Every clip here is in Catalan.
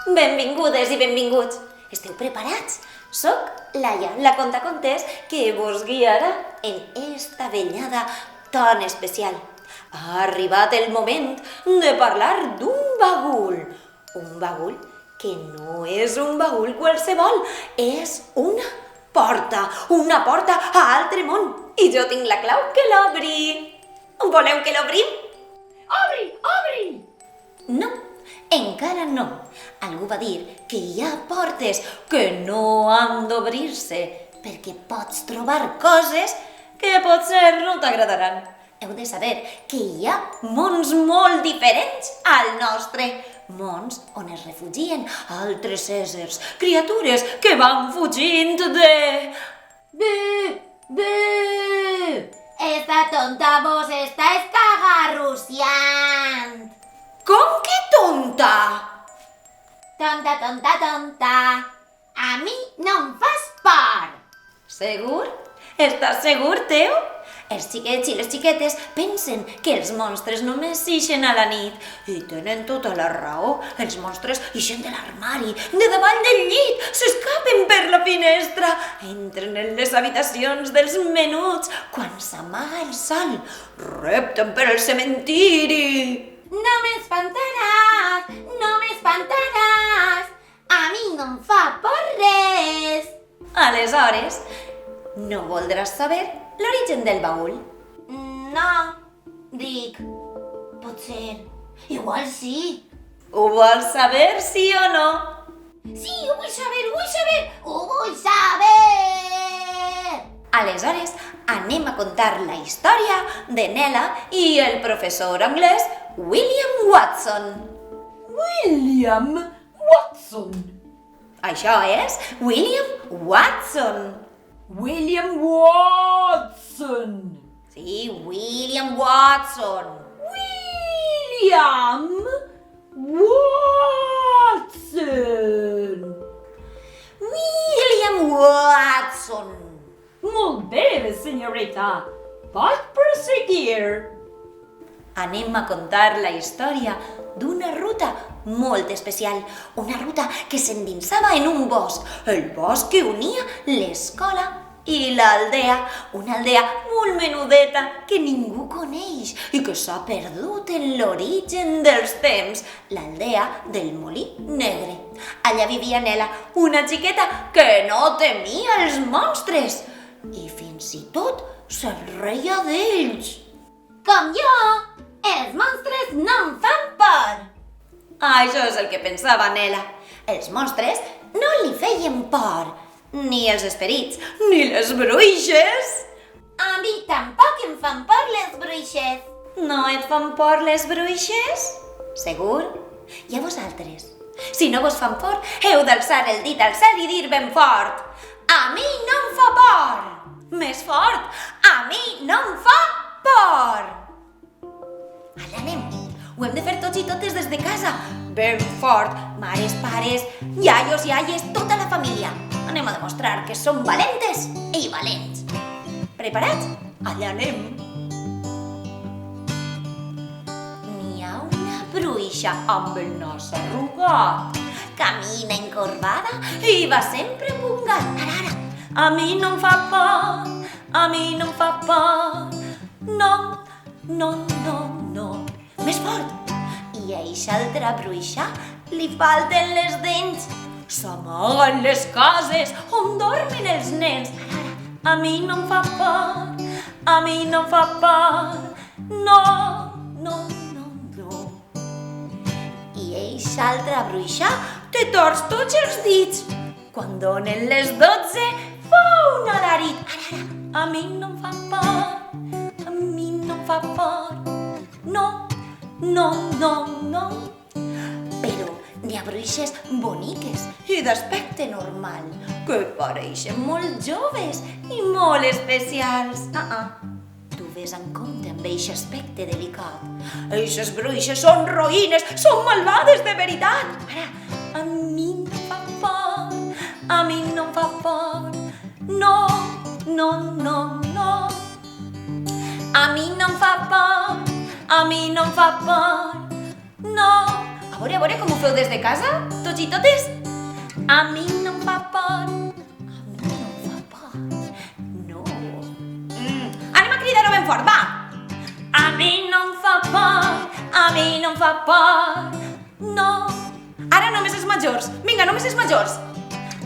Benvingudes i benvinguts. Esteu preparats? Soc Laia, la contacontes que vos guiarà en esta vellada tan especial. Ha arribat el moment de parlar d'un bagul. Un bagul que no és un bagul qualsevol, és una porta a altre món. I jo tinc la clau que l'obri. Voleu que l'obrim? Obri, obri! No, encara no. Algú va dir que hi ha portes que no han d'obrir-se perquè pots trobar coses que potser no t'agradaran. Heu de saber que hi ha mons molt diferents al nostre. Mons on es refugien altres éssers, criatures que van fugint de... Esta tonta vos está escagarruciant. Com que tonta? Tonta, tonta, tonta. A mi no em fas por. Segur? Estàs segur, Teo? Els xiquets i les xiquetes pensen que els monstres només ixen a la nit. I tenen tota la raó. Els monstres ixen de l'armari, de davant del llit, s'escapen per la finestra, entren en les habitacions dels menuts quan s'amaga el sol, repten per el cementiri. No m'espantaràs, no m'espantaràs. A mi no em fa por res. Aleshores, no voldràs saber l'origen del baül? No, dic, potser, igual sí. Ho vols saber, sí o no? Sí, ho vull saber, ho vull saber, ho vull saber! Aleshores, anem a contar la història de Nella i el professor anglès William Watson. William Watson. Això és William Watson. William Watson. Sí, William Watson. William Watson. William Watson. Molt bé, senyoreta. Pot proseguir. Anem a contar la història d'una ruta molt especial, una ruta que s'endinsava en un bosc, el bosc que unia l'escola i l'aldea, una aldea molt menudeta que ningú coneix i que s'ha perdut en l'origen dels temps, l'aldea del Molí Negre. Allà vivia Nella, una xiqueta que no temia els monstres i fins i tot se'n reia d'ells. Com jo, els monstres no em fan por. Això és el que pensava Nella. Els monstres no li feien por, ni els esperits, ni les bruixes. A mi tampoc em fan por les bruixes. No et fan por les bruixes? Segur? I a vosaltres? Si no vos fan por, heu d'alçar el dit al cel i dir ben fort: a mi no em fa por! Més fort: a mi no em fa por! Allà anem. Ho hem de fer tots i totes des de casa. Ben fort. Mares, pares, iaios, iaies, tota la família. Anem a demostrar que som valentes i valents. Preparats? Allà anem. N'hi ha una bruixa amb el nas arrugat. Camina encorbada i va sempre pungat. Ara. A mi no em fa por, a mi no em fa por. No, no, no, no. Més fort. I a eixa altra bruixa li falten les dents. S'amaga en les cases on dormen els nens. A mi no em fa por, a mi no em fa por. No, no, no, no. I eixa altra bruixa té torts tots els dits. Quan donen les 12 fa un alarit. A mi no em fa por, a mi no em fa por. No, no, no, no. Però n'hi ha bruixes boniques i d'aspecte normal, que pareixen molt joves i molt especials. Tu ves en compte amb eixe aspecte delicat. Eixes bruixes són roïnes, són malvades de veritat. Ara, a mi no em fa por, a mi no em fa por. No, no, no, no. A mi no em fa por, a mi no em fa por. No. A veure com ho feu des de casa, tots tots i totes? A mi no em fa por. A mi no em fa por. No. Anem a cridar-ho ben fort, va! A mi no em fa por. A mi no em fa por. No. Ara només els majors. Vinga, només els majors.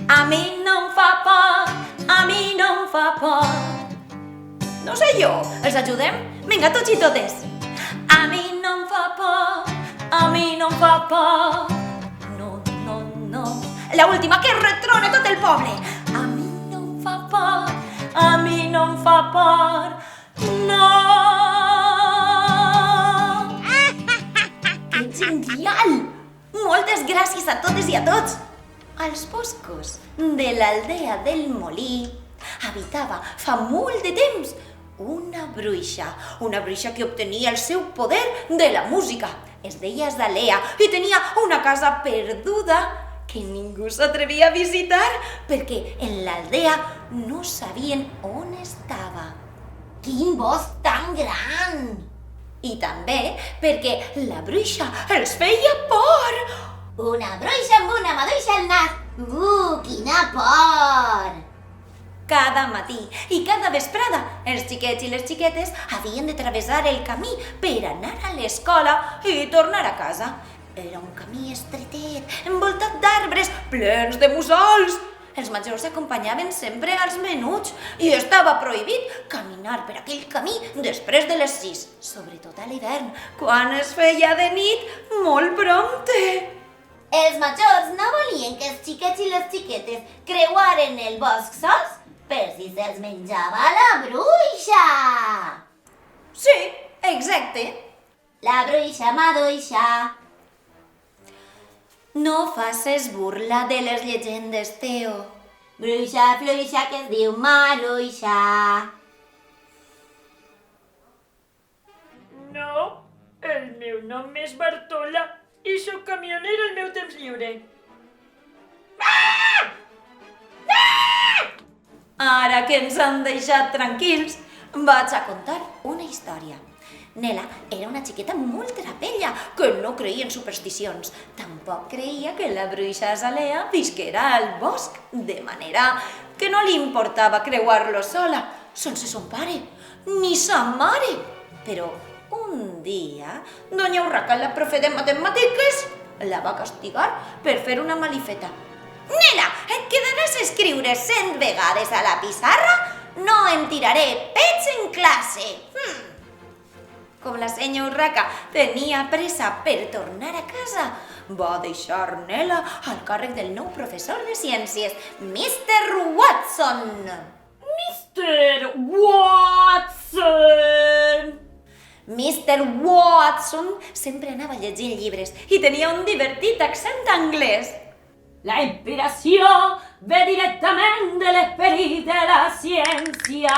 A mi no em fa por. A mi no em fa por. No sé jo. Els ajudem? Vinga, tots i totes. A mi no em fa por. A mi no em fa por. No, no, no. La última, que retrone tot el poble. A mi no em fa por. A mi no em fa por. No. Que genial! Moltes gràcies a totes i a tots. Als boscos de l'aldea del Molí habitava fa molt de temps una bruixa que obtenia el seu poder de la música. Es deia Azalea i tenia una casa perduda que ningú s'atrevia a visitar perquè en l'aldea no sabien on estava. Quin bosc tan gran! I també perquè la bruixa els feia por. Una bruixa amb una maduixa al nas. Quina por! Cada matí i cada vesprada, els xiquets i les xiquetes havien de travessar el camí per anar a l'escola i tornar a casa. Era un camí estretet, envoltat d'arbres, plens de mussols. Els majors acompanyaven sempre als menuts i estava prohibit caminar per aquell camí després de les 6, sobretot a l'hivern, quan es feia de nit molt prompte. Els majors no volien que els xiquets i les xiquetes creuaren el bosc sols per si se'ls menjava la bruixa. Sí, exacte. La bruixa maduixa. No faces burla de les llegendes, Teo. Bruixa fluixa que es diu maruixa. No, el meu nom és Bartola i sóc camionera al meu temps lliure. Ara que ens han deixat tranquils, vaig a contar una història. Nela era una xiqueta molt trapella que no creia en supersticions. Tampoc creia que la bruixa Azalea visquera al bosc, de manera que no li importava creuar-lo sola, sense son pare, ni sa mare. Però un dia, doña Urraca, la profe de matemàtiques, la va castigar per fer una malifeta. Nela, et quedaràs a escriure 100 vegades a la pissarra? No em tiraré pets en classe. Com la senya Urraca tenia pressa per tornar a casa, va deixar Nela al càrrec del nou professor de ciències, Mr. Watson. Mr. Watson! Mr. Watson sempre anava llegint llibres i tenia un divertit accent anglès. La inspiració ve directament de l'esperit de la ciència.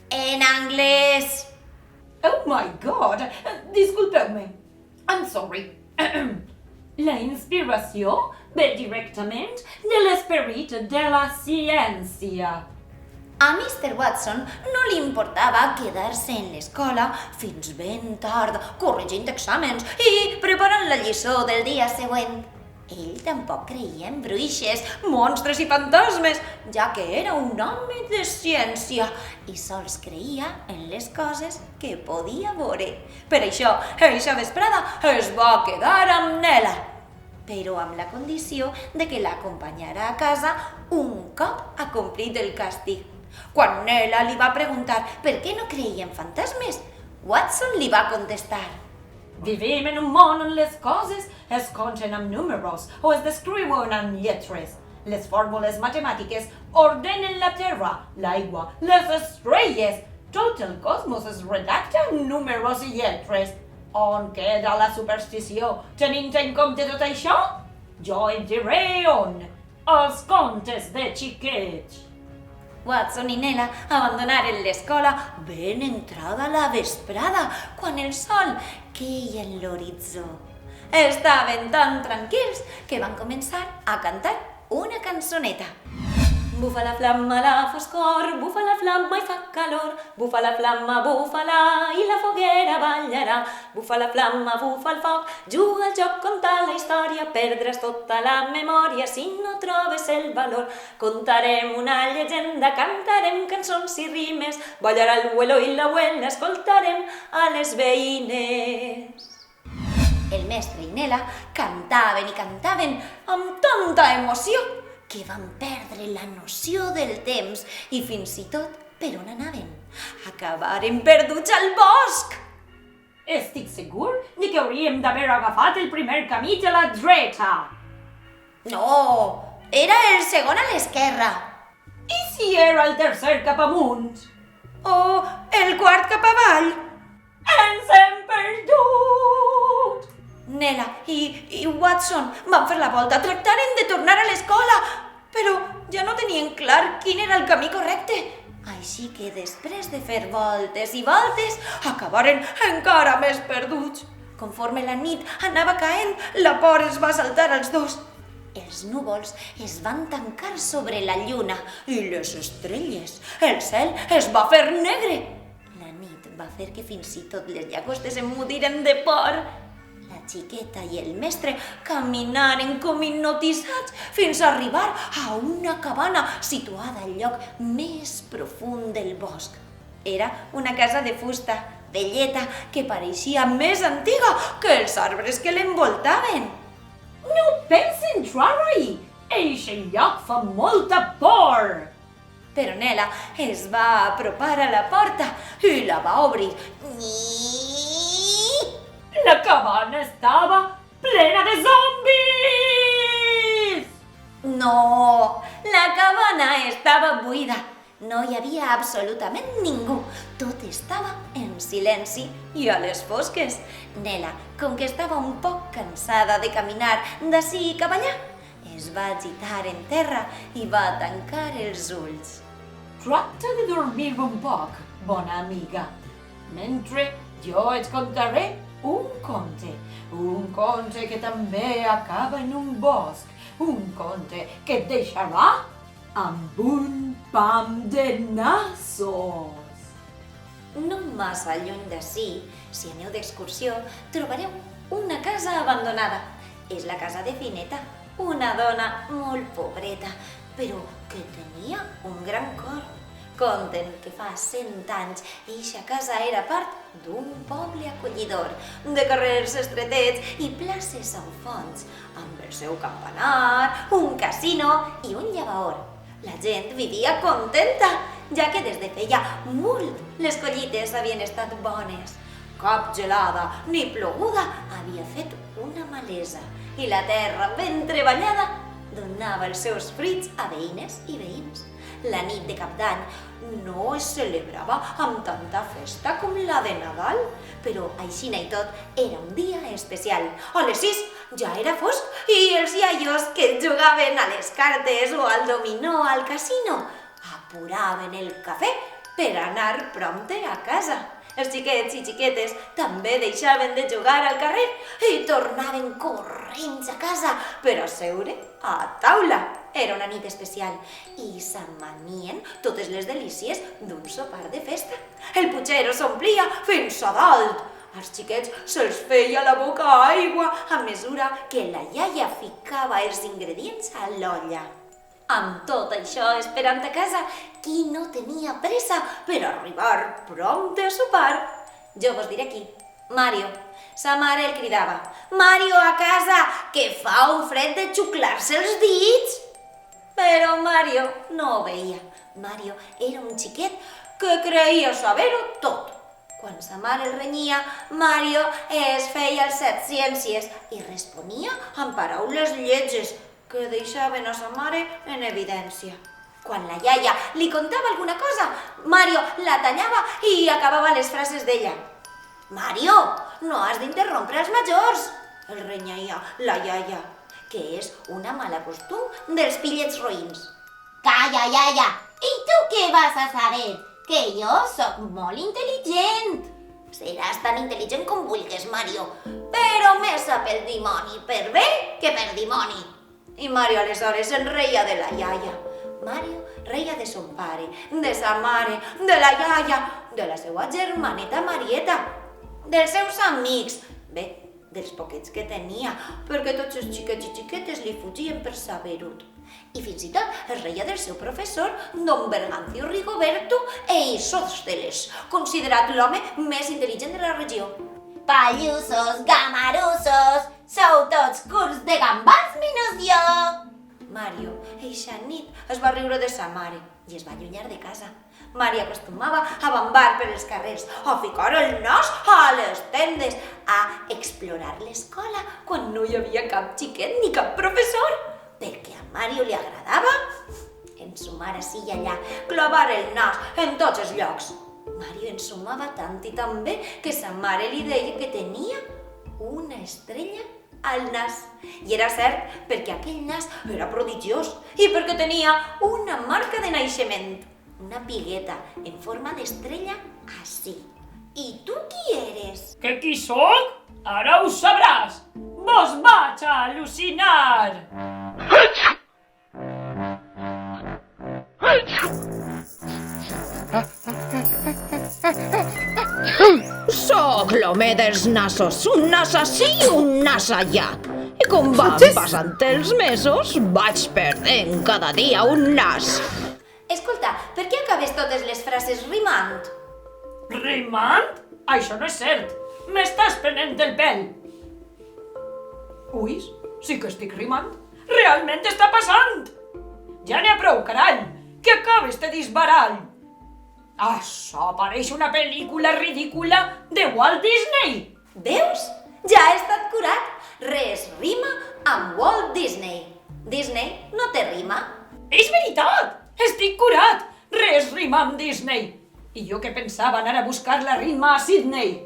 En anglès. Oh my God! Disculpeu-me. I'm sorry. La inspiració ve directament de l'esperit de la ciència. A Mr. Watson no li importava quedar-se en l'escola fins ben tard, corregint exàmens i preparant la lliçó del dia següent. Ell tampoc creia en bruixes, monstres i fantasmes, ja que era un home de ciència i sols creia en les coses que podia veure. Per això, eixa vesprada es va quedar amb Nela, però amb la condició de que l'acompanyara a casa un cop acomplit el càstig. Quan Nela li va preguntar per què no creia en fantasmes, Watson li va contestar: Vivim en un món on les coses es compten amb números o es descriuen amb lletres. Les fórmules matemàtiques ordenen la terra, l'aigua, les estrelles. Tot el cosmos es redacta amb números i lletres. On queda la superstició tenint en compte tot això? Jo et diré on. Els contes de xiquets. Watson i Nela abandonaren l'escola ben entrada la vesprada, quan el sol queia en l'horitzó. Estaven tan tranquils que van començar a cantar una cançoneta. Bufa la flamma, la foscor, bufa la flamma i fa calor. Bufa la flamma, bufa-la, i la foguera ballarà. Bufa la flamma, bufa el foc, juga al joc, conta la història. Perdràs tota la memòria si no trobes el valor. Contarem una llegenda, cantarem cançons i rimes. Ballarà el abuelo i l'abuela, escoltarem a les veïnes. El mestre i Nela cantaven i cantaven amb tanta emoció que van perdre la noció del temps i fins i tot per on anaven. Acabaren perduts al bosc. Estic segur de que hauríem d'haver agafat el primer camí de la dreta. No, era el segon a l'esquerra. I si era el tercer cap amunt? O el quart cap avall. Ens hem perdut! Nela i Watson van fer la volta, tractaren de tornar a l'escola, però ja no tenien clar quin era el camí correcte. Així que després de fer voltes i voltes, acabaren encara més perduts. Conforme la nit anava caent, la por els va saltar als dos. Els núvols es van tancar sobre la lluna i les estrelles. El cel es va fer negre. La nit va fer que fins i tot les llagostes emmudiren de por. La xiqueta i el mestre caminaren com hipnotitzats fins a arribar a una cabana situada al lloc més profund del bosc. Era una casa de fusta, velleta, que pareixia més antiga que els arbres que l'envoltaven. No penso entrar-hi! Eixe lloc fa molta por! Però Nela es va apropar a la porta i la va obrir. La cabana estava plena de zombis! No, la cabana estava buida. No hi havia absolutament ningú. Tot estava en silenci i a les fosques. Nela, com que estava un poc cansada de caminar d'ací cap allà, es va agitar en terra i va tancar els ulls. Tracta de dormir un poc, bona amiga, mentre jo et contaré un conte que també acaba en un bosc, un conte que et deixarà amb un pam de nassos. No massa lluny d'ací, si aneu d'excursió, trobareu una casa abandonada. És la casa de Fineta, una dona molt pobreta, però que tenia un gran cor. Conten que fa 100 anys eixa casa era part d'un poble acollidor, de carrers estretets i places al fons, amb el seu campanar, un casino i un llavaor. La gent vivia contenta, ja que des de feia molt les collites havien estat bones. Cap gelada ni ploguda havia fet una malesa i la terra ben treballada donava els seus fruits a veïnes i veïns. La nit de Cap d'Any no es celebrava amb tanta festa com la de Nadal, però aixina i tot era un dia especial. A les 6 ja era fosc i els iaios que jugaven a les cartes o al dominó al casino apuraven el cafè per anar prompte a casa. Els xiquets i xiquetes també deixaven de jugar al carrer i tornaven corrents a casa per a seure a taula. Era una nit especial i s'amanien totes les delícies d'un sopar de festa. El putxero s'omplia fins a dalt. Als xiquets se'ls feia la boca aigua a mesura que la iaia ficava els ingredients a l'olla. Amb tot això esperant a casa, qui no tenia pressa per arribar prompte a sopar? Jo vos diré qui. Mario. Sa mare el cridava. Mario, a casa, que fa un fred de xuclar-se els dits. Però Mario no ho veia. Mario era un xiquet que creia saber-ho tot. Quan sa mare el renyia, Mario es feia el set ciències i responia amb paraules lletges que deixaven a sa mare en evidència. Quan la iaia li contava alguna cosa, Mario la tallava i acabava les frases d'ella. Mario, no has d'interrompre els majors, el renyaia la iaia, que és una mala costum dels pillets roïns. Calla, iaia! I tu què vas a saber? Que jo sóc molt intel·ligent. Seràs tan intel·ligent com vulguis, Mario, però més sap el dimoni per bé que per dimoni. I Mario aleshores se'n reia de la iaia. Mario reia de son pare, de sa mare, de la iaia, de la seva germaneta Marieta, dels seus amics, bé, dels poquets que tenia, perquè tots els xiquets i xiquetes li fugien per saberut. I fins i tot es reia del seu professor, don Bergancio Rigoberto Isósteles, considerat l'home més intel·ligent de la regió. Pallussos, gamarussos, sou tots curts de gambars menys jo. Mario, eixa nit, es va riure de sa mare i es va allunyar de casa. Mario acostumava a bambar per els carrers, a ficar el nas a les tendes, a explorar l'escola quan no hi havia cap xiquet ni cap professor, perquè a Mario li agradava ensumar ací i allà, clavar el nas en tots els llocs. Mario ensumava tant i tan bé que sa mare li deia que tenia una estrella al nas. I era cert, perquè aquell nas era prodigiós i perquè tenia una marca de naixement, una pigueta en forma d'estrella ací. I tu qui eres? Que qui sóc? Ara ho sabràs! Vos vaig a al·lucinar! Soc l'home dels nassos, un nas ací i un nas allà. I com van passant els mesos, vaig perdent cada dia un nas. Escolta, per què acabes totes les frases rimant? Rimant? Això no és cert. M'estàs prenent el pèl. Uis, sí que estic rimant. Realment està passant. Ja n'hi ha prou, carall, que acabes de disbarar. Això pareix una pel·lícula ridícula de Walt Disney. Veus? Ja ha estat curat. Res rima amb Walt Disney. Disney no té rima. És veritat! Estic curat! Res rima amb Disney. I jo que pensava anar a buscar la rima a Sydney.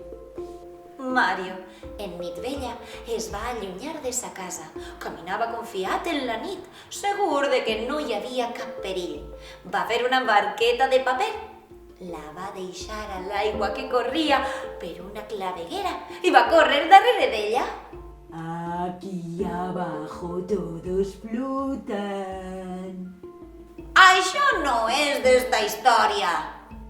Mario, en nit vella, es va allunyar de sa casa. Caminava confiat en la nit, segur de que no hi havia cap perill. Va fer una barqueta de paper. La va deixar a l'aigua que corria per una claveguera i va córrer darrere d'ella. Aquí abajo todos flotan. Això no és d'esta història.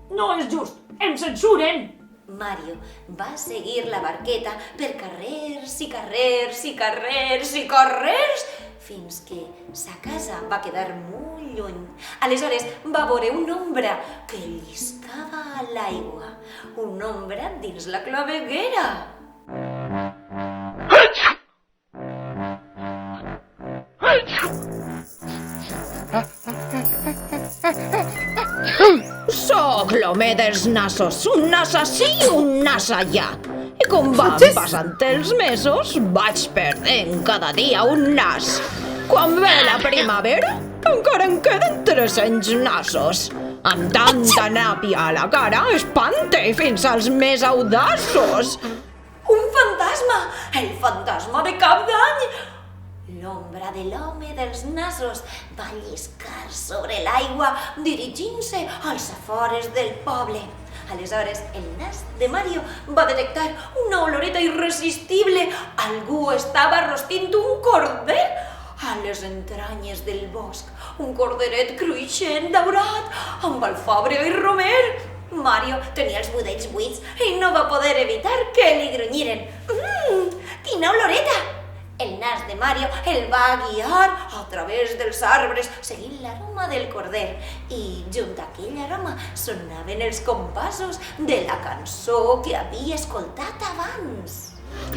No és just, em censuren. Mario va seguir la barqueta per carrers i carrers i carrers i carrers fins que sa casa va quedar molt lluny. Aleshores va veure una ombra que lliscava a l'aigua, una ombra dins la claveguera. Soc l'home dels nassos, un nas ací i un nas allà. I com van passant els mesos, vaig perdent cada dia un nas. Quan ve la primavera, encara en queden 300 nassos. Amb tanta nàpia a la cara, espante fins als més audaços. Un fantasma! El fantasma de Cap d'Any! L'ombra de l'home dels nassos va lliscar sobre l'aigua, dirigint-se als afores del poble. Aleshores, el nas de Mario va detectar una oloreta irresistible. Algú estava rostint un corder a les entranyes del bosc. Un corderet cruixent, daurat, amb alfàbrega i romer. Mario tenia els budells buits i no va poder evitar que li grunyiren. Quina oloreta! El nas de Mario el va guiar a través dels arbres, seguint l'aroma del corder. I junt a aquell aroma sonaven els compassos de la cançó que havia escoltat abans.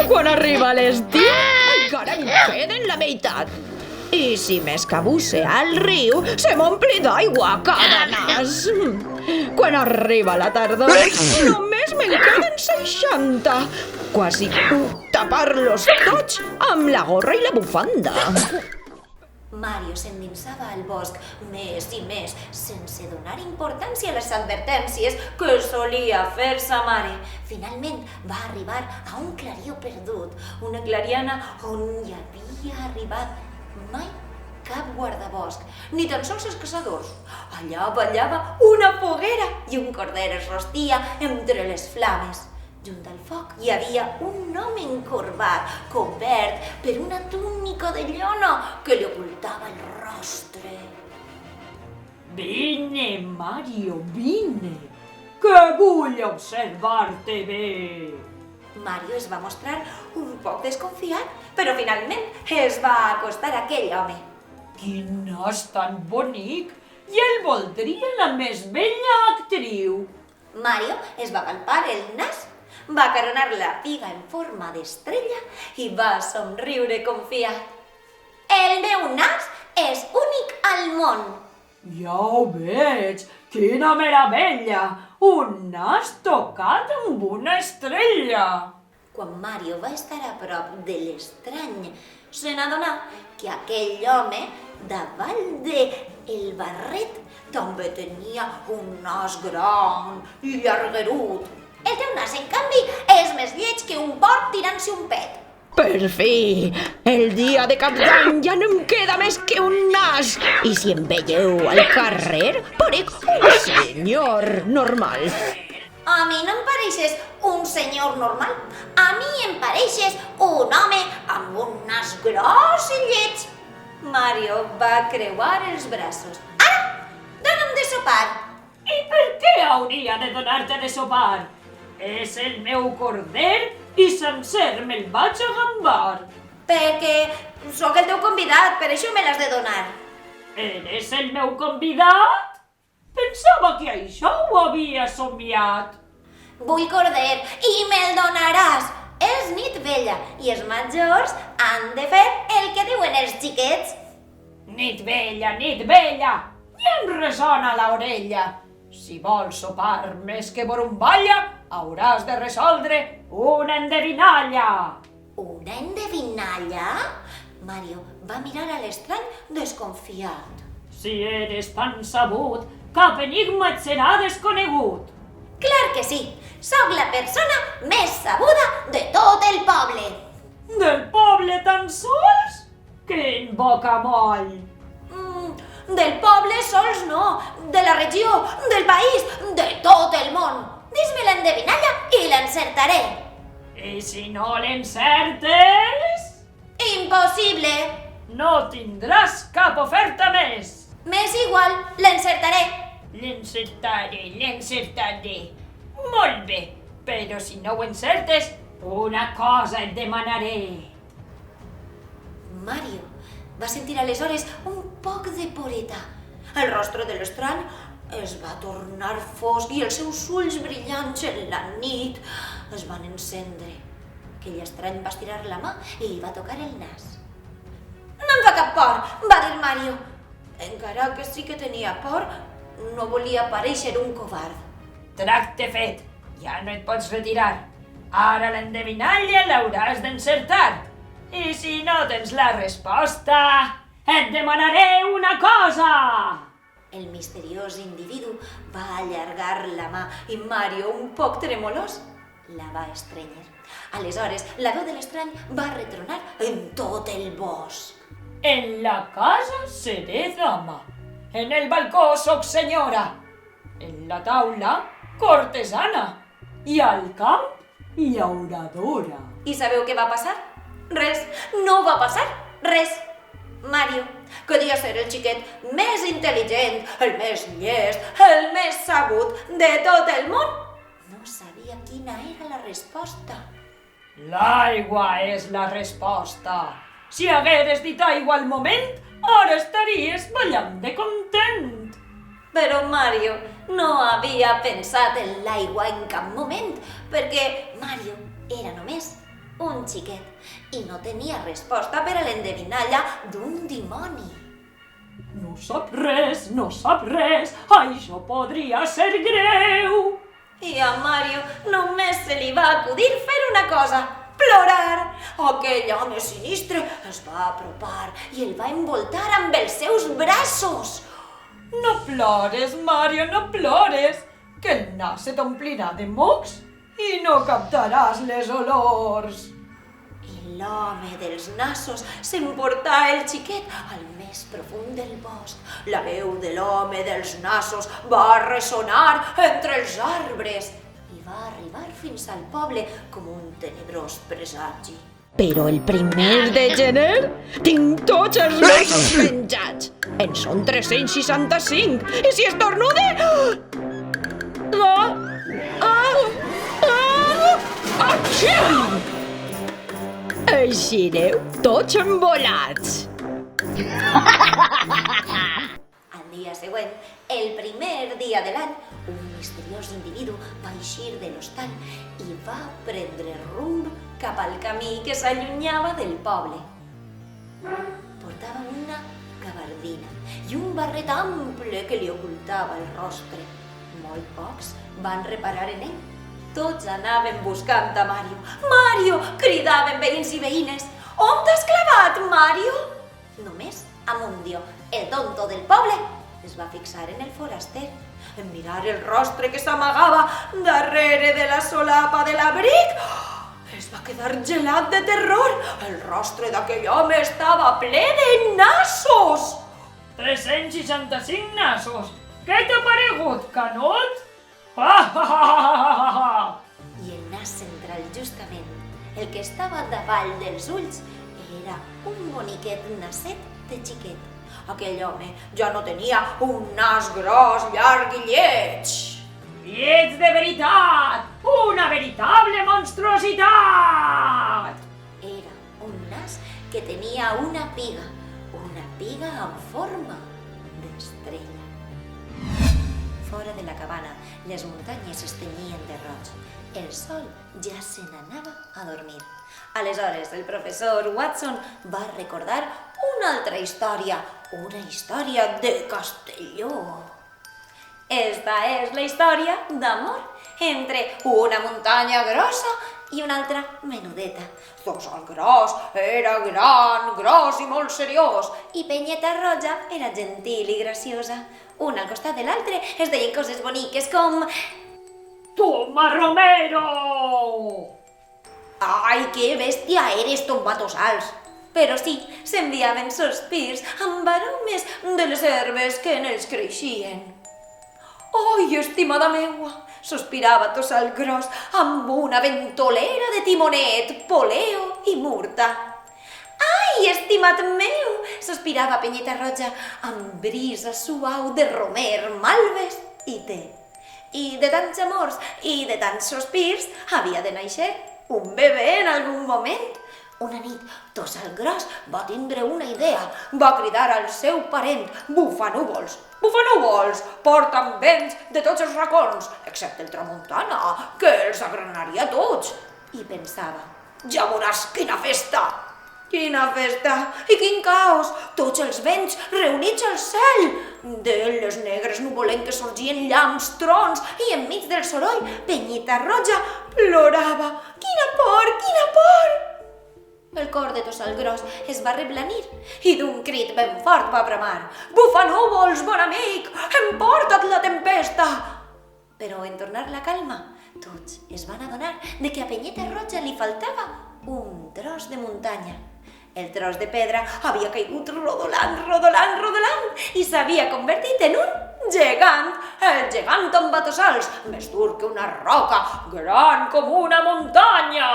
Quan arriba l'estiu, encara en queden la meitat. I si m'escabusse al riu, se m'ompli d'aigua cada nas. Quan arriba la tardor, només me'n queden 60. Quasi puc tapar-los tots amb la gorra i la bufanda. Mario s'endinsava al bosc més i més, sense donar importància a les advertències que solia fer sa mare. Finalment va arribar a un clarió perdut, una clariana on hi havia arribat mai cap guardabosc, ni tan sols els caçadors. Allà ballava una foguera i un corder es rostia entre les flames. Junt al foc hi havia un home encorbat, cobert per una túnica de llana que li ocultava el rostre. Vine, Mario, vine, que vull observar-te bé. Mario es va mostrar un poc desconfiat, però finalment es va acostar a aquell home. Quin nas tan bonic! I ell voldria la més bella actriu. Mario es va palpar el nas, va acaronar la figa en forma d'estrella i va somriure confiat. El meu nas és únic al món. Ja ho veig, quina meravella! Un nas tocat amb una estrella! Quan Mario va estar a prop de l'estrany, se n'adonà que aquell home, davant del barret, també tenia un nas gran i llarguerut. El teu nas, en canvi, és més lleig que un porc tirant-se un pet. Per fi, el dia de Cap d'Any ja no em queda més que un nas. I si em veieu al carrer, parec un senyor normal. A mi no em pareixes un senyor normal. A mi em pareixes un home amb un nas gros i lleig. Mario va creuar els braços. Ara, dona'm de sopar. I per què hauria de donar-te de sopar? És el meu corder i sencer me'l vaig a gambar. Perquè sóc el teu convidat, per això me l'has de donar. Eres el meu convidat? Pensava que això ho havia somiat. Vull corder i me'l donaràs. És nit vella i els majors han de fer el que diuen els xiquets. Nit vella, i em ressona l'orella. Si vols sopar més que borumballa, hauràs de resoldre una endevinalla. Una endevinalla? Mario va mirar a l'estrany desconfiat. Si eres tan sabut, cap enigma et serà desconegut. Clar que sí, sóc la persona més sabuda de tot el poble. Del poble tan sols? Quin bocamoll! Del poble sols no, de la regió, del país, de tot el món. Dis-me l'endevinalla i l'encertaré. I si no l'encertes, Impossible. no tindràs cap oferta més. M'és igual, l'encertaré. L'encertaré. Molt bé, però si no ho encertes, una cosa et demanaré. Mario va sentir aleshores un poc de poreta. El rostre de l'estrany es va tornar fosc i els seus ulls brillants en la nit es van encendre. Aquell estrany va estirar la mà i li va tocar el nas. No em fa cap por, va dir Mario. Encara que sí que tenia por, no volia parèixer un covard. Tracte fet, ja no et pots retirar. Ara l'endevinalla l'hauràs d'encertar. I si no tens la resposta, et demanaré una cosa. El misteriós individu va allargar la mà i Mario, un poc tremolós, la va estrènyer. Aleshores, la veu de l'estrany va retronar en tot el bosc. En la casa seré dama. En el balcó soc senyora. En la taula, cortesana. I al camp, llauradora. I sabeu què va passar? Res, no va passar res. Mario, que devia ser el xiquet més intel·ligent, el més llest, el més sabut de tot el món, no sabia quina era la resposta. L'aigua és la resposta. Si hagueres dit aigua al moment, ara estaries ballant de content. Però Mario no havia pensat en l'aigua en cap moment, perquè Mario era només un xiquet i no tenia resposta per a l'endevinalla d'un dimoni. No sap res, això podria ser greu. I a Mario només se li va acudir fer una cosa, plorar. Aquell home sinistre es va apropar i el va envoltar amb els seus braços. No plores, Mario, no plores, que el nas se t'omplirà de mocs i no captaràs les olors. I l'home dels nassos s'emportà el xiquet al més profund del bosc. La veu de l'home dels nassos va ressonar entre els arbres i va arribar fins al poble com un tenebrós presagi. Però el 1 de gener tinc tots els nassos penjats. En són 365. I si estornude... Atxim! Eixireu tots embolats. Al dia següent, el primer dia de l'any, un misteriós individu va eixir de l'hostal i va prendre rumb cap al camí que s'allunyava del poble. Portava una gabardina i un barret ample que li ocultava el rostre. Molt pocs van reparar en ell. Tots anaven buscant a Mario. Mario! Cridaven veïns i veïnes. On t'has clavat, Mario? Només Amundio, el tonto del poble, es va fixar en el foraster, en mirar el rostre que s'amagava darrere de la solapa de l'abric. Es va quedar gelat de terror. El rostre d'aquell home estava ple de nassos. 365 nassos! Què t'ha paregut, Canut? I el nas central, justament, el que estava davall dels ulls, era un boniquet naset de xiquet. Aquell home ja no tenia un nas gros, llarg i lleig. I ets de veritat! Una veritable monstruositat! Era un nas que tenia una piga en forma d'estrella. Fora de la cabana, les muntanyes es tenyien de roig. El sol ja se n'anava a dormir. Aleshores, el professor Watson va recordar una altra història, una història de Castelló. Esta és la història d'amor entre una muntanya grossa i una altra menudeta. Tossal Gros era gran, gros i molt seriós, i Penyeta Roja era gentil i graciosa. Un al costat de l'altre es deien coses boniques com... Toma Romero! Ai, que bèstia eres, Tombatossals! Però sí, s'enviaven sospirs amb aromes de les herbes que en ells creixien. Ai, estimada meua, sospirava Tossal Gros amb una ventolera de timonet, poleo i murta. Ai, estimat meu, sospirava Penyeta Roja amb brisa suau de romer, malves i te. I de tants amors i de tants sospirs havia de néixer un bebè en algun moment. Una nit, Tossal Gros va tindre una idea. Va cridar al seu parent, Bufanúvols. Bufanúvols, porta'm vents de tots els racons, excepte el tramuntana, que els agranaria tots. I pensava, ja veuràs quina festa! Quina festa i quin caos! Tots els vents reunits al cel! De les negres nuvolenques sorgien llamps, trons, i enmig del soroll, Penyeta Roja plorava. Quina por, quina por! El cor de Tossal Gros es va reblanir i d'un crit ben fort va bramar: Bufanúvols, bon amic, emporta't la tempesta! Però en tornar la calma, tots es van adonar de que a Penyeta Roja li faltava un tros de muntanya. El tros de pedra havia caigut rodolant, rodolant, rodolant i s'havia convertit en un gegant, el gegant Tombatossals, més dur que una roca, gran com una muntanya.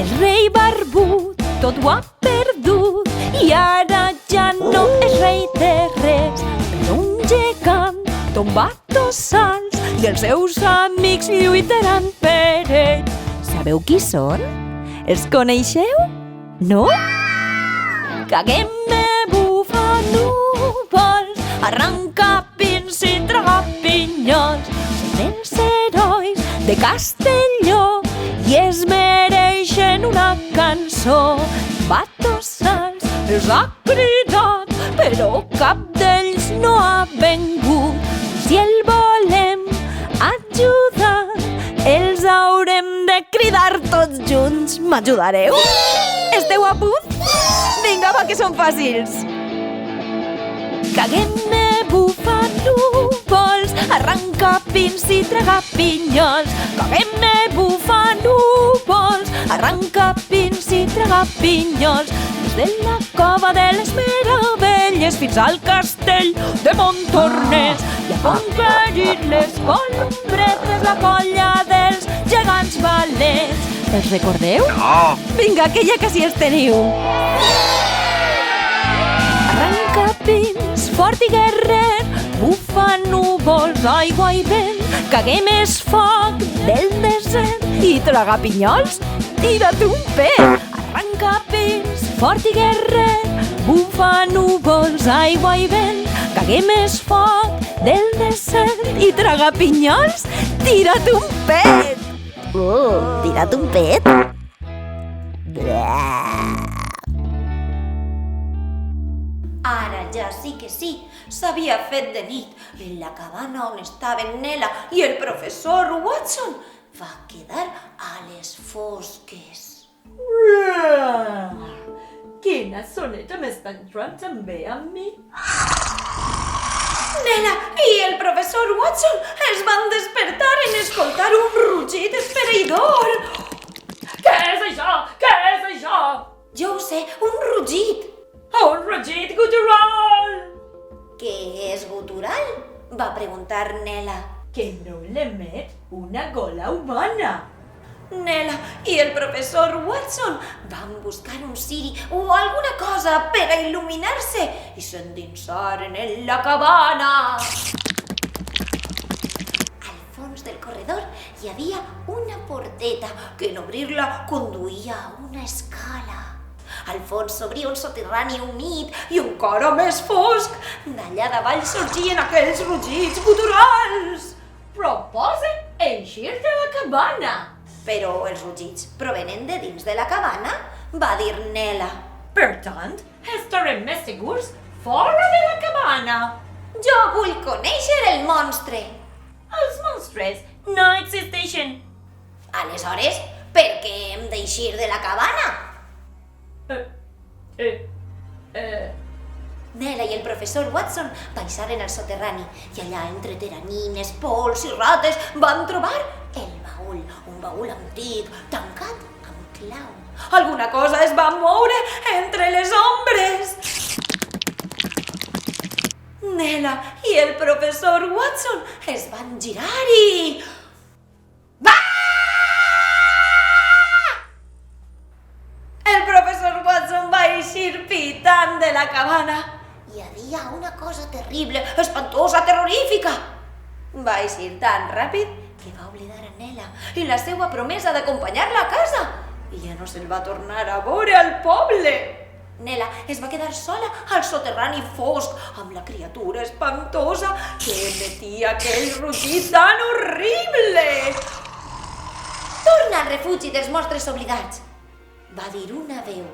El rei barbut tot ho ha perdut i ara ja no és rei de res. Però un gegant Tombatossals i els seus amics lluitaran per ell. Sabeu qui són? Els coneixeu? No? Caguem-me, bufanúvols, arranca pins i traga pinyols. Són els herois de Castelló i es mereixen una cançó. Tombatossals els ha cridat, però cap d'ells no ha vengut. Si el volem ajudar, els haurem de cridar tots junts. M'ajudareu? Esteu a punt? Vinga, va, que són fàcils. Caguem-me, bufanúvols, arranca pins i traga pinyols. Caguem-me, bufanúvols, arranca pins i traga pinyols. des de la cova de les meravelles fins al castell de Montornès i a conquerir les columbretes, la colla dels gegants valents. Els recordeu? No. Vinga, que ja quasi els teniu. Arranca pins, fort i guerrer, bufa núvols, aigua i vent, caguer més foc del desert i traga pinyols, tira't un pet. Arranca pins, fort i guerrer, bufa núvols, aigua i vent, caguer més foc del desert i traga pinyols, tira't un pet. Tira't un pet? Ara ja sí que sí, s'havia fet de nit i la cabana on estaven Nella i el professor Watson va quedar a les fosques. Quina soneta m'està entrant també a mi. Nella i el professor Watson es van despertar en escoltar un rugit esfereïdor. Què és això? Què és això? Jo ho sé, un rugit. Un rugit gutural! Què és gutural? Va preguntar Nella. Que no l'emet una gola humana. Nella i el professor Watson van buscar un ciri o alguna cosa per a il·luminar-se i s'endinsaren en la cabana. Al fons del corredor hi havia una porteta que en obrir-la conduïa a una escala. Al fons s'obria un soterrani humit i encara més fosc. D'allà davall sorgien aquells rugits guturals. Proposen eixir de la cabana. Però els rugits provenen de dins de la cabana, va dir Nella. Per tant, estarem més segurs fora de la cabana. Jo vull conèixer el monstre. Els monstres no existeixen. Aleshores, per què hem d'eixir de la cabana? Nella i el professor Watson baixaren al soterrani i allà, entre teranines, pols i rates, van trobar el baúl, un baúl antic, tancat amb clau. Alguna cosa es va moure entre les ombres. Nella i el professor Watson es van girar i... El professor Watson va eixir pitant de la cabana. Hi havia una cosa terrible, espantosa, terrorífica. Va eixir tan ràpid que va oblidar a Nella i la seva promesa d'acompanyar-la a casa. I ja no se'l va tornar a veure al poble. Nella es va quedar sola al soterrani fosc amb la criatura espantosa que emetia aquell rugit tan horrible. Torna al refugi dels monstres oblidats, va dir una veu.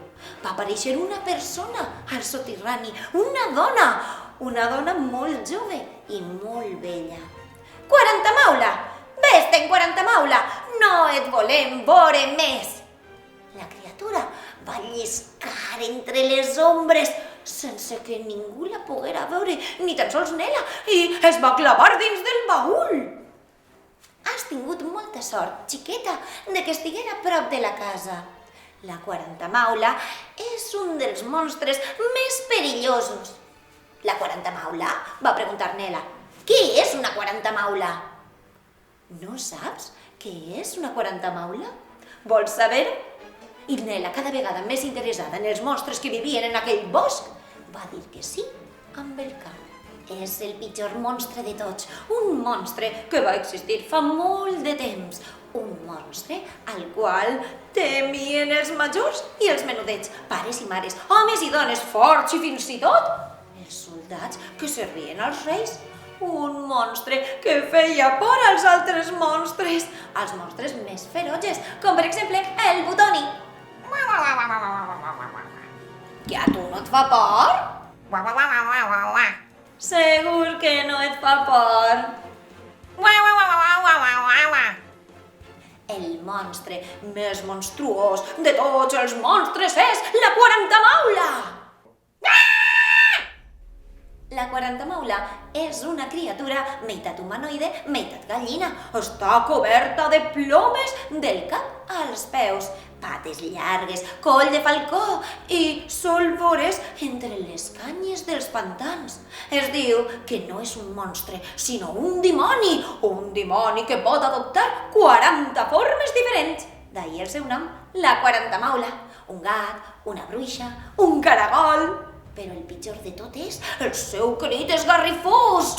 Va aparèixer una persona al soterrani, una dona molt jove i molt vella. Quarantamaula, vés-te'n, Quarantamaula, no et volem veure més. La criatura va lliscar entre les ombres sense que ningú la poguera veure, ni tan sols Nella, i es va clavar dins del baúl. Has tingut molta sort, xiqueta, de que estiguera a prop de la casa. La Quarantamaula és un dels monstres més perillosos. La Quarantamaula? Va preguntar Nella. Què és una Quarantamaula? No saps què és una Quarantamaula? Vols saber-ho? I Nella, cada vegada més interessada en els monstres que vivien en aquell bosc, va dir que sí amb el cap. És el pitjor monstre de tots, un monstre que va existir fa molt de temps, un monstre al qual temien els majors i els menudets, pares i mares, homes i dones forts i fins i tot els soldats que servien als reis. Un monstre que feia por als altres monstres, als monstres més feroges, com per exemple el Butoni. Que a tu no et fa por? Segur que no et fa por. El monstre més monstruós de tots els monstres és la Quarantamaula! La Quarantamaula és una criatura meitat humanoide, meitat gallina. Està coberta de plomes del cap als peus. pates llargues, coll de falcó i sol vores entre les canyes dels pantans. Es diu que no és un monstre, sinó un dimoni que pot adoptar 40 formes diferents. D'ahir el seu nom, la quarantamaula. Un gat, una bruixa, un caragol. Però el pitjor de tot és el seu crit esgarrifós.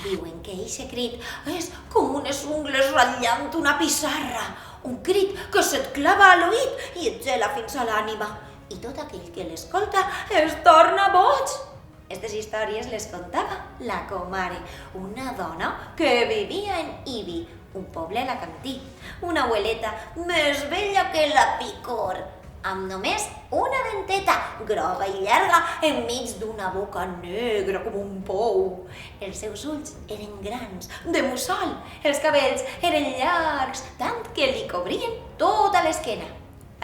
Diuen que eixe crit és com unes ungles ratllant una pissarra, un crit que se't clava a l'oït i et gela fins a l'ànima, i tot aquell que l'escolta es torna boig. Aquestes històries les contava la comare, una dona que vivia en Ibi, un poble alacantí, una abueleta més vella que la picor, amb només una denteta groga i llarga enmig d'una boca negra com un pou. Els seus ulls eren grans, de mussol, els cabells eren llargs, tant que li cobrien tota l'esquena.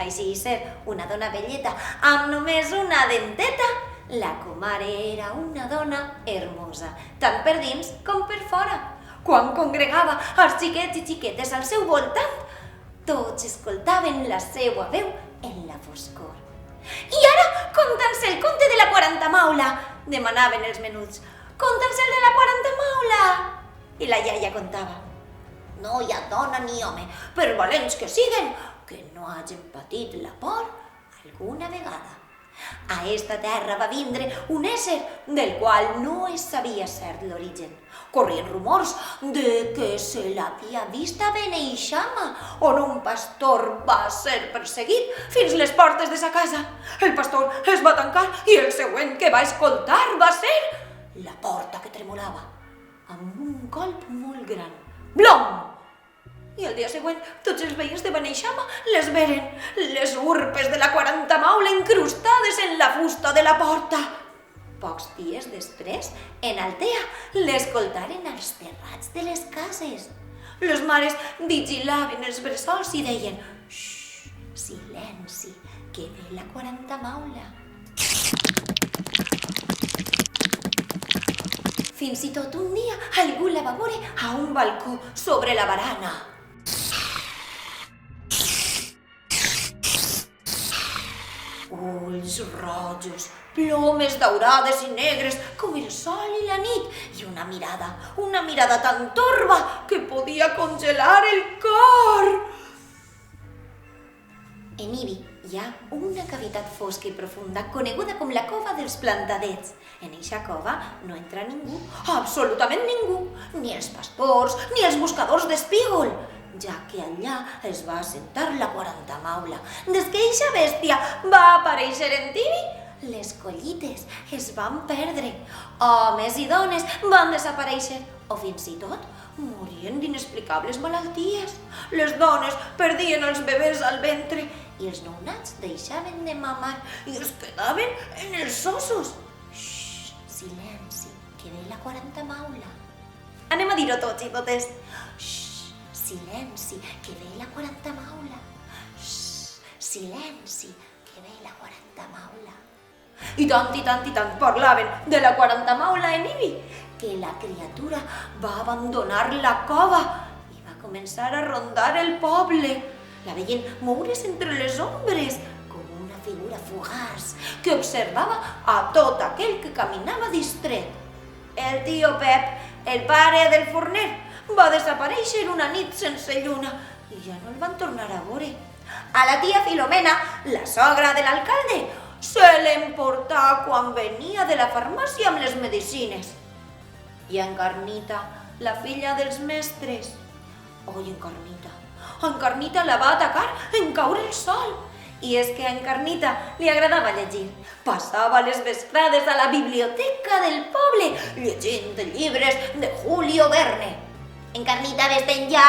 Així ser una dona velleta amb només una denteta, la comare era una dona hermosa, tant per dins com per fora. Quan congregava els xiquets i xiquetes al seu voltant, tots escoltaven la seva veu en la foscor. I ara conta'ns el conte de la quarantamaula, demanaven els menuts. Conta'ns el de la quarantamaula. I la iaia contava. No hi ha dona ni home, per valents que siguen, que no hagin patit la por alguna vegada. A esta terra va vindre un ésser del qual no es sabia cert l'origen. Corrien rumors de que se l'havia vist a Beneixama, on un pastor va ser perseguit fins les portes de sa casa. El pastor es va tancar i el següent que va escoltar va ser la porta que tremolava, amb un colp molt gran. Blom! I el dia següent tots els veïns de Beneixama les veren, les urpes de la quarantamaula incrustades en la fusta de la porta. Pocs dies després, en Altea, l'escoltaren als terrats de les cases. Les mares vigilaven els bressols i deien «Xxxt, silenci, que ve la quarantamaula». Fins i tot un dia algú la va veure a un balcó sobre la barana. Ulls rojos, plomes daurades i negres com el sol i la nit i una mirada tan torba que podia congelar el cor. En Ibi hi ha una cavitat fosca i profunda coneguda com la cova dels plantadets. En eixa cova no entra ningú, absolutament ningú, ni els pastors ni els buscadors d'espígol, ja que allà es va assentar la quarantamaula. Des que eixa bèstia va aparèixer en Ibi, les collites es van perdre, homes i dones van desaparèixer o fins i tot morien d'inexplicables malalties. Les dones perdien els bebès al ventre i els nounats deixaven de mamar i es quedaven en els ossos. Xxxt, silenci, que ve la quarantamaula. Anem a dir-ho tots i totes. Xxxt, silenci, que ve la quarantamaula. Xxxt, silenci, que ve la quarantamaula. I tant parlaven de la quarantamaula en Ibi, que la criatura va abandonar la cova i va començar a rondar el poble. La veien moure's entre les ombres com una figura fugaç que observava a tot aquell que caminava distret. El tio Pep, el pare del forner, va desaparèixer una nit sense lluna i ja no el van tornar a veure. A la tia Filomena, la sogra de l'alcalde, se l'emportà quan venia de la farmàcia amb les medicines. I Encarnita, la filla dels mestres. Oi, Encarnita la va atacar en caure el sol. I és que a Encarnita li agradava llegir. Passava les vesprades a la biblioteca del poble llegint llibres de Julio Verne. Encarnita, vés-te'n ja,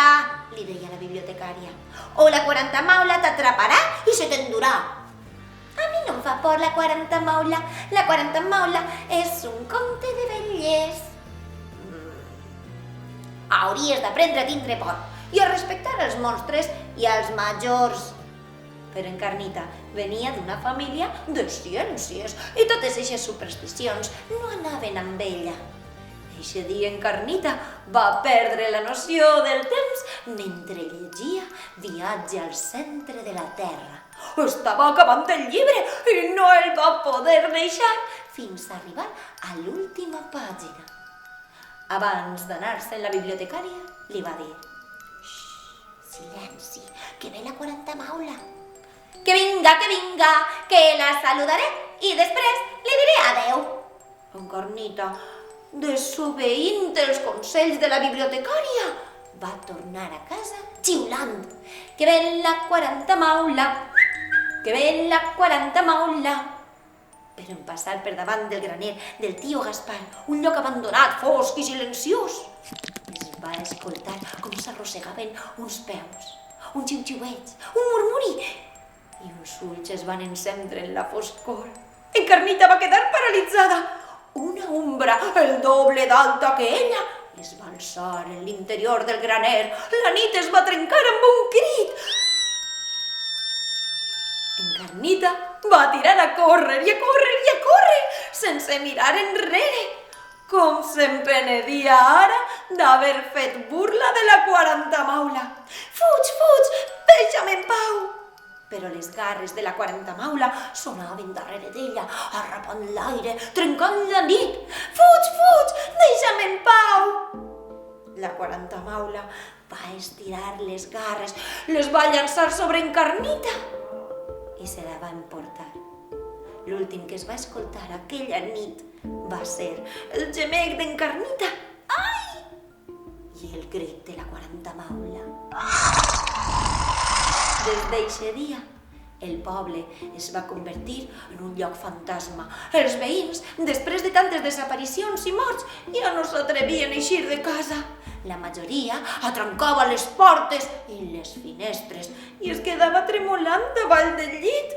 li deia la bibliotecària, o la quarantamaula t'atraparà i se t'endurà. A mi no em fa por la quarantamaula. La quarantamaula és un conte de vellers. Hauries d'aprendre a tindre por i a respectar els monstres i els majors. Però Encarnita venia d'una família de ciències i totes aquestes supersticions no anaven amb ella. Eixe dia Encarnita va perdre la noció del temps mentre llegia Viatge al centre de la Terra. Estava acabant el llibre i no el va poder deixar fins a arribar a l'última pàgina. Abans d'anar-se la bibliotecària, li va dir: Silenci, que ve la 40 maula. Que vinga, que la saludaré i després li diré adeu. Encarnita, desobeint els consells de la bibliotecària, va tornar a casa xiulant: que ve la 40 maula, que ve la 40 maula. Però en passar per davant del graner del tio Gaspar, un lloc abandonat, fosc i silenciós, es va escoltar com s'arrossegaven uns peus, un xiu-xiueig, un murmuri, i uns ulls es van encendre en la foscor. Encarnita va quedar paralitzada. Una ombra, el doble d'alta que ella, es va alçar en l'interior del graner. La nit es va trencar amb un crit. Encarnita va tirar a córrer i a córrer i a córrer, sense mirar enrere, com se'n penedia ara d'haver fet burla de la 40 maula. Fuig, fuig, deixa'm en pau! Però les garres de la 40 maula sonaven darrere d'ella, arrapant l'aire, trencant la nit. Fuig, fuig, deixa'm en pau! La 40 maula va estirar les garres, les va llançar sobre Encarnita i se la va emportar. L'últim que es va escoltar aquella nit va ser el gemec d'Encarnita. Ai! I el crit de la 40 maula. Des d'eixe dia, el poble es va convertir en un lloc fantasma. Els veïns, després de tantes desaparicions i morts, ja no s'atrevien a eixir de casa. La majoria atrancava les portes i les finestres i es quedava tremolant davall del llit.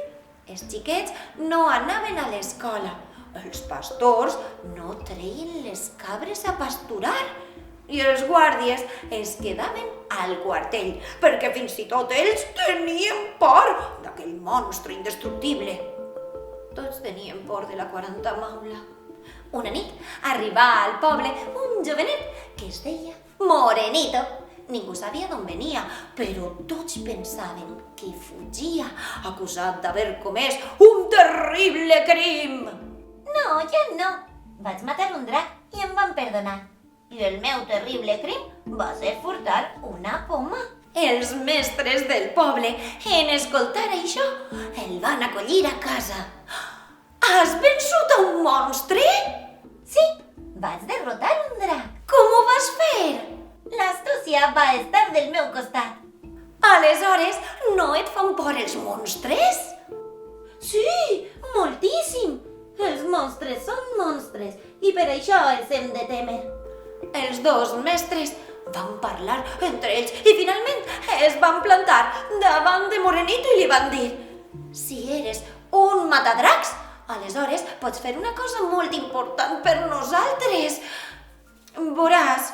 Els xiquets no anaven a l'escola. Els pastors no treien les cabres a pasturar. I els guàrdies es quedaven al quartell, perquè fins i tot ells tenien por d'aquell monstre indestructible. Tots tenien por de la 40 maula. Una nit arribà al poble un jovenet que es deia Morenito. Ningú sabia d'on venia, però tots pensaven que fugia, acusat d'haver comès un terrible crim. No, jo no. Vaig matar un drac i em van perdonar. I el meu terrible crim va ser furtar una poma. Els mestres del poble, en escoltar això, el van acollir a casa. Has vençut a un monstre? Sí, vaig derrotar un drac. Com ho vas fer? L'astúcia va estar del meu costat. Aleshores, no et fan por els monstres? Sí, moltíssim. Els monstres són monstres i per això els hem de temer. Els dos mestres van parlar entre ells i finalment es van plantar davant de Morenito i li van dir: si eres un matadracs, aleshores pots fer una cosa molt important per nosaltres. Veuràs,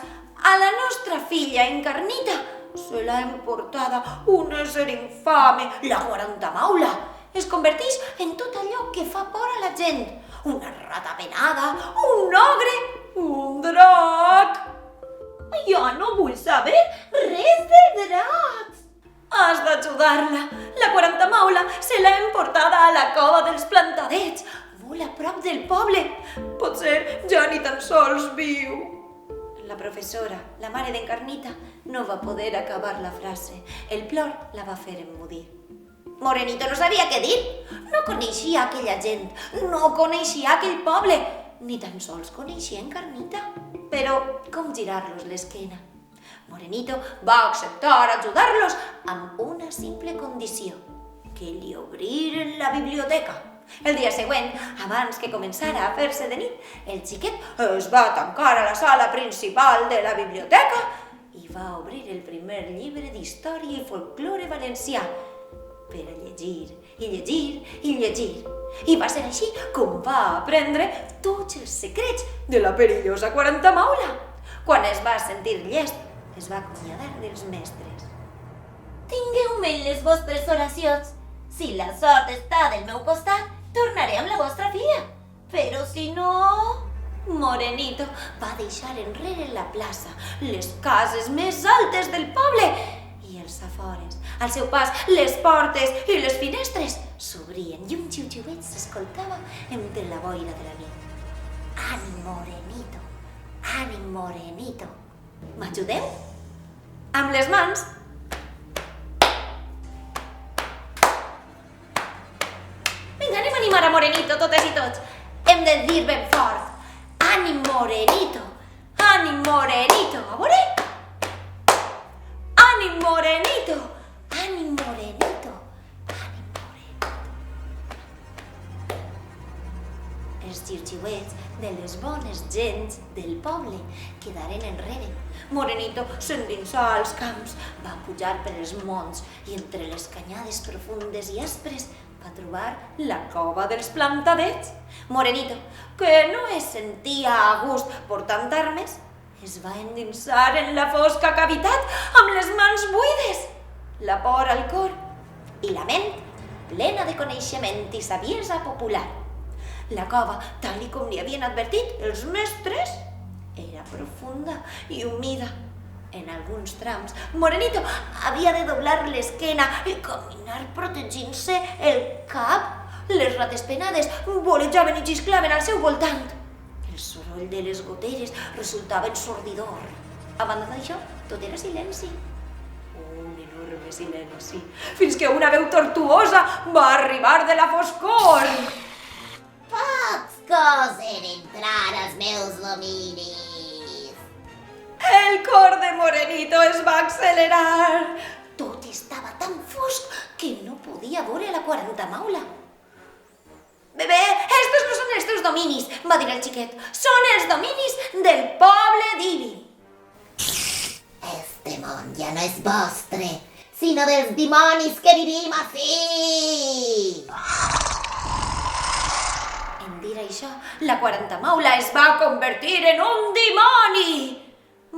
a la nostra filla Encarnita se l'ha emportada un ésser infame, la 40 maula. Es converteix en tot allò que fa por a la gent. Una rata penada, un ogre, un drac. Jo no vull saber res de dracs. Has d'ajudar-la. La 40 maula se l'ha emportada a la cova dels plantadets, molt a prop del poble. Potser ja ni tan sols viu. La professora, la mare d'Encarnita, no va poder acabar la frase. El plor la va fer emmudir. Morenito no sabia què dir. No coneixia aquella gent, no coneixia aquell poble, ni tan sols coneixia Encarnita. Però com girar-los l'esquena? Morenito va acceptar ajudar-los amb una simple condició: que li obriren la biblioteca. El dia següent, abans que començara a fer-se de nit, el xiquet es va tancar a la sala principal de la biblioteca i va obrir el primer llibre d'història i folklore valencià per a llegir i llegir i llegir. I va ser així com va aprendre tots els secrets de la perillosa 40 maula. Quan es va sentir llest, es va acomiadar dels mestres. Tingueu-me en les vostres oracions. Si la sort està del meu costat, tornaré amb la vostra filla. Però si no... Morenito va deixar enrere la plaça, les cases més altes del poble i els afores. Al seu pas, les portes i les finestres s'obrien i un xiu-xiuet s'escoltava entre la boira de la nit. Ànim, Morenito. M'ajudeu? Amb les mans. Vinga, anem a animar a Morenito, totes i tots. Hem de dir ben fort. Ànim, Morenito. Ànim, Morenito. A veure? Ànim, Morenito. Ànim, Morenito. Ànim, Morenito. Els xiu-xiuets de les bones gents del poble quedaren enrere. Morenito s'endinsà als camps, va pujar per els monts i entre les canyades profundes i aspres va trobar la cova dels plantadets. Morenito, que no es sentia a gust portant armes, es va endinsar en la fosca cavitat amb les mans buides, la por al cor i la ment plena de coneixement i saviesa popular. La cova, tal com li havien advertit els mestres, era profunda i humida. En alguns trams, Morenito havia de doblar l'esquena i caminar protegint-se el cap. Les rates penades volejaven i xisclaven al seu voltant. El soroll de les goteres resultava ensordidor. A banda d'això, tot era silenci. Un enorme silenci, fins que una veu tortuosa va arribar de la foscor. Pots gosen entrar als meus dominis. El cor de Morenito es va accelerar. Tot estava tan fosc que no podia veure la quarantamaula. Bebé, estos no són els teus dominis, va dir el xiquet. Són els dominis del poble d'Ibi. Este món ja no és vostre, sinó dels dimonis que vivim ací. En dir això, la quarantamaula es va convertir en un dimoni.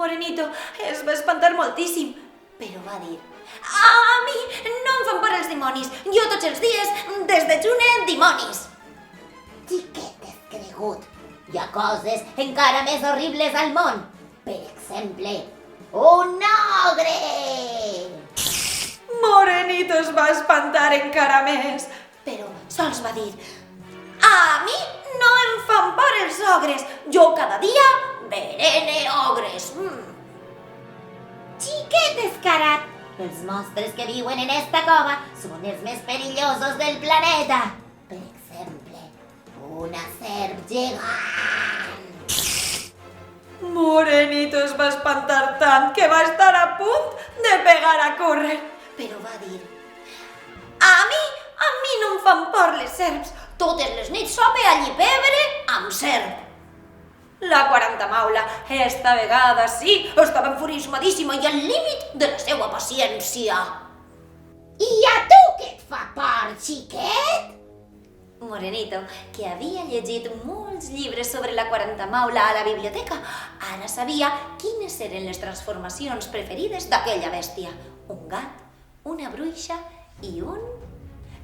Morenito es va espantar moltíssim, però va dir: a mi no em fan por els dimonis, jo tots els dies desdejune dimonis. Xiquet descregut, hi ha coses encara més horribles al món. Per exemple, un ogre! Morenito es va espantar encara més, però sols va dir: a mi no em fan por els ogres, jo cada dia veré ogres. Xiquet descarat, els monstres que viuen en esta cova són els més perillosos del planeta. Per exemple, una serp gegant. Morenito es va espantar tant que va estar a punt de pegar a córrer, però va dir: a mi no em fan por les serps, totes les nits sope allí pebre amb serp. La quarantamaula, esta vegada sí, estava enfurismadíssima i al límit de la seva paciència. I a tu què et fa por, xiquet? Morenito, que havia llegit molts llibres sobre la quarantamaula a la biblioteca, ara sabia quines eren les transformacions preferides d'aquella bèstia. Un gat, una bruixa i un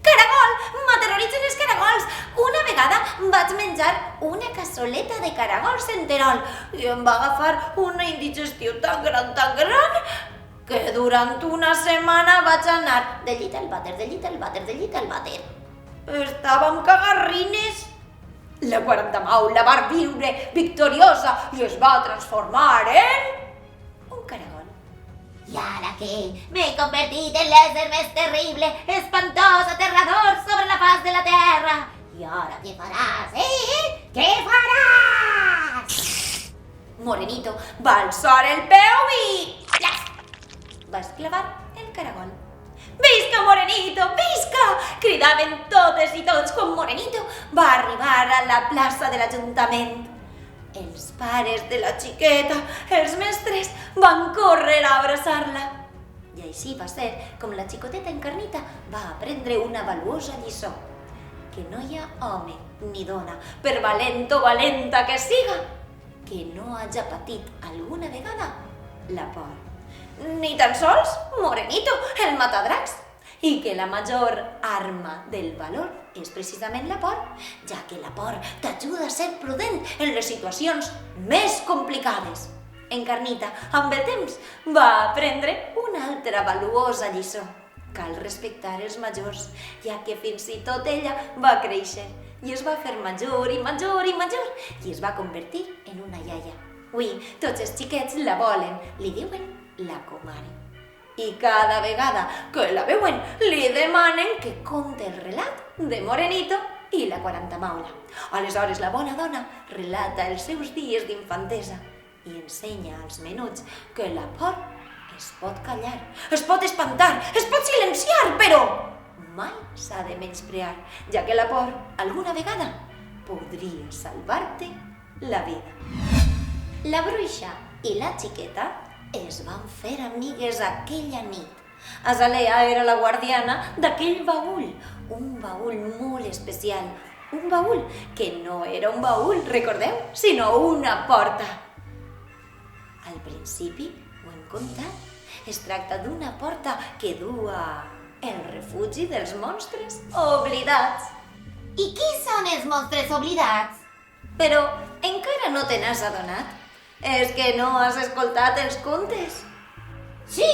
caragol! M'aterroritzen els caragols! Una vegada vaig menjar una cassoleta de caragols en terol i em va agafar una indigestió tan gran, que durant una setmana vaig anar de llit al vàter, de llit al vàter, de llit al vàter. Estava amb cagarrines. La quarantamaula va viure victoriosa i es va transformar en un caragol. I ara què? M'he convertit en l'ésser més terrible, espantós, aterrador sobre la faç de la terra. I ara què faràs, Què faràs? Morenito va alçar el peu i va esclavar el caragol. Visca, Morenito, visca! Cridaven totes i tots quan Morenito va arribar a la plaça de l'Ajuntament. Els pares de la xiqueta, els mestres, van córrer a abraçar-la. I així va ser com la xicoteta encarnita va aprendre una valuosa lliçó. Que no hi ha home ni dona, per valent o valenta que siga, que no haja patit alguna vegada la por. Ni tan sols Morenito, el matadracs, i que la major arma del valor és precisament la por, ja que la por t'ajuda a ser prudent en les situacions més complicades. Encarnita, amb el temps, va aprendre una altra valuosa lliçó. Cal respectar els majors, ja que fins i tot ella va créixer i es va fer major i major i major i es va convertir en una iaia. Ui, tots els xiquets la volen, li diuen la comare. I cada vegada que la veuen li demanen que conte el relat de Morenito i la 40 maula. Aleshores la bona dona relata els seus dies d'infantesa i ensenya als menuts que la por es pot callar, es pot espantar, es pot silenciar, però mai s'ha de menysprear, ja que la por alguna vegada podria salvar-te la vida. La bruixa i la xiqueta es van fer amigues aquella nit. Azalea era la guardiana d'aquell baúl, un baúl molt especial, un baúl que no era un baúl, recordeu, sinó una porta. Al principi ho hem contat, es tracta d'una porta que du el refugi dels monstres oblidats. I qui són els monstres oblidats? Però encara no te n'has adonat? És que no has escoltat els contes? Sí,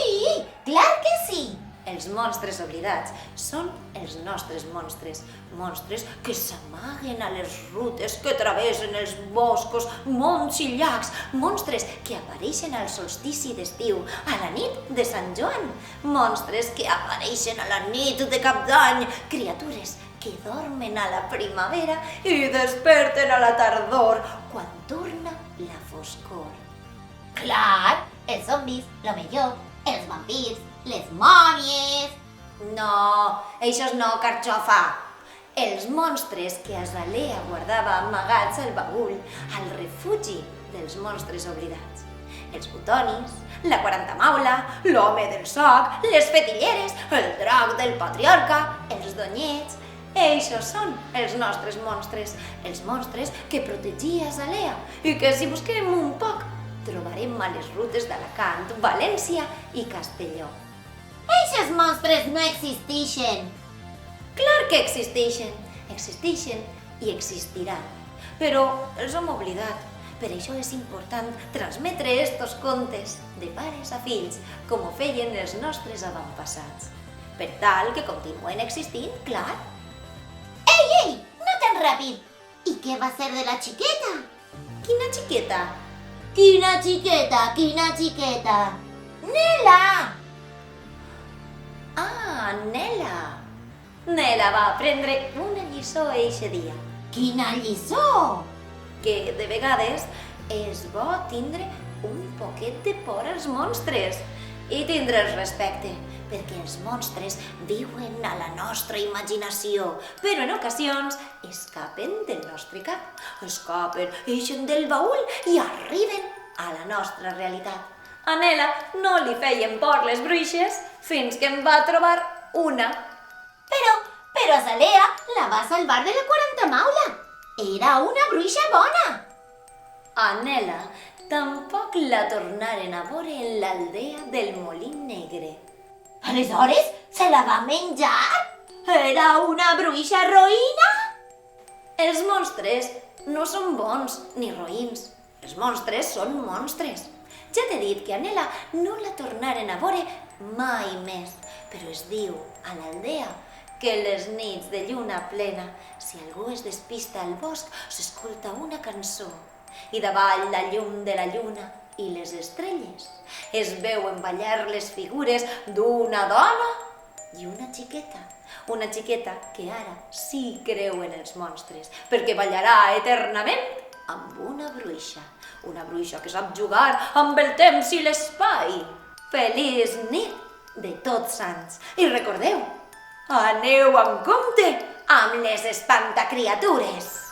clar que sí. Els monstres oblidats són els nostres monstres, monstres que s'amaguen a les rutes que travessen els boscos, monts i llacs, monstres que apareixen al solstici d'estiu, a la nit de Sant Joan, monstres que apareixen a la nit de Cap d'Any, criatures que dormen a la primavera i desperten a la tardor quan torna la foscor. Clar, els zombis, lo millor, els vampirs, les mòmies... No, eixos no, carxofa. Els monstres que Azalea guardava amagats al baúl, al refugi dels monstres oblidats. Els butonis, la 40 maula, l'home del sac, les fetilleres, el drac del patriarca, els donyets... Eixos són els nostres monstres, els monstres que protegia Azalea i que si busquem un poc trobarem a les rutes d'Alacant, València i Castelló. Eixos monstres no existeixen. Clar que existeixen, existeixen i existiran, però els hem oblidat. Per això és important transmetre estos contes de pares a fills, com ho feien els nostres avantpassats, per tal que continuen existint, clar. Ei, no tan ràpid. I què va ser de la xiqueta? Quina xiqueta? Quina xiqueta? Nela! Ah, Nela! Nela va aprendre una lliçó eixe dia, Quina lliçó! que de vegades és bo tindre un poquet de por als monstres i tindre'ls respecte, perquè els monstres viuen a la nostra imaginació, però en ocasions escapen del nostre cap, escapen, ixen del baúl i arriben a la nostra realitat. A Nela no li feien por les bruixes fins que en va trobar una. Però Azalea la va salvar de la 40 maula. Era una bruixa bona. A Nela tampoc la tornaren a veure en l'aldea del Molí Negre. Aleshores, se la va menjar? Era una bruixa roïna? Els monstres no són bons ni roïns. Els monstres són monstres. Ja t'he dit que a Nela no la tornaren a veure mai més, però es diu a l'aldea que les nits de lluna plena, si algú es despista al bosc, s'escolta una cançó i davall la llum de la lluna i les estrelles es veuen ballar les figures d'una dona i una xiqueta que ara sí creu en els monstres, perquè ballarà eternament amb una bruixa que sap jugar amb el temps i l'espai. Feliç nit de Tots Sants! I recordeu, aneu amb compte amb les espantacriatures!